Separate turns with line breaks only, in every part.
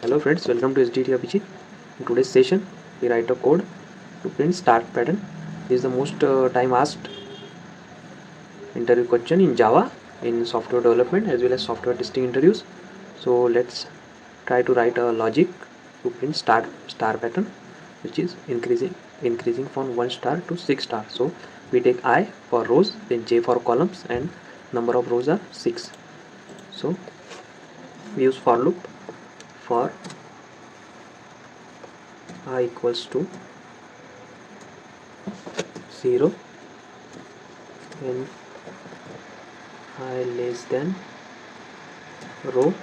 Hello friends, welcome to SDT Abhijit. In today's session, we write a code to print star pattern. This is the most time asked interview question in Java in software development as well as software testing interviews. So let's try to write a logic to print star pattern, which is increasing from 1 star to 6 star. So we take I for rows, then J for columns, and number of rows are 6. So we use for loop for I equals to 0 and I less than row,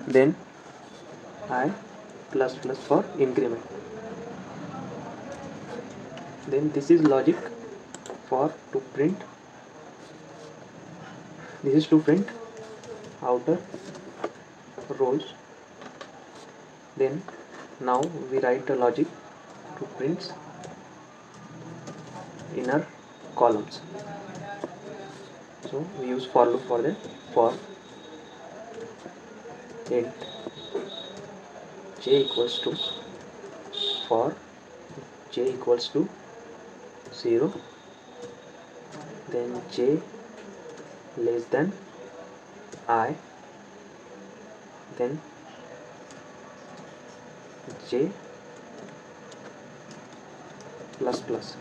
then I plus plus for increment. Then this is logic for to print, this is to print outer rows. Then now we write a logic to print inner columns. So we use for loop for that. For int j equals to for j equals to 0, then j less than I, then j plus plus.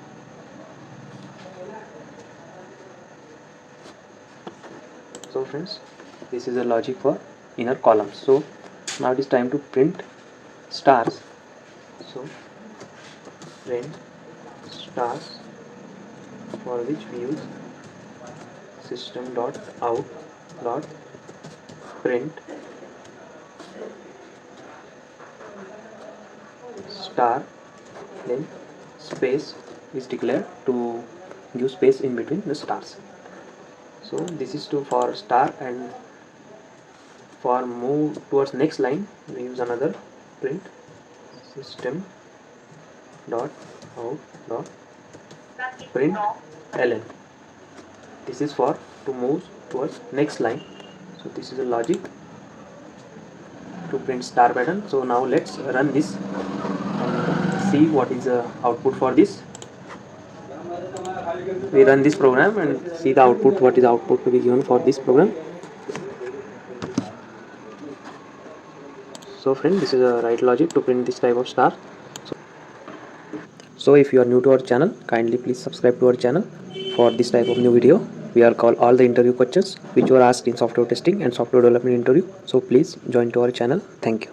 So friends, this is a logic for inner columns. So now it is time to print stars. So print stars, for which we use system.out.print star, then space is declared to give space in between the stars. So this is to for star, and for move towards next line we use another print system dot out dot print ln. This is for to move towards next line. So this is a logic to print star pattern. So now let's run this and see what is the output for this. We run this program and see the output, what is the output to be given for this program. So friend, this is a right logic to print this type of star. So if you are new to our channel, kindly please subscribe to our channel for this type of new video. We are called all the interview questions which were asked in software testing and software development interview. So please join to our channel. Thank you.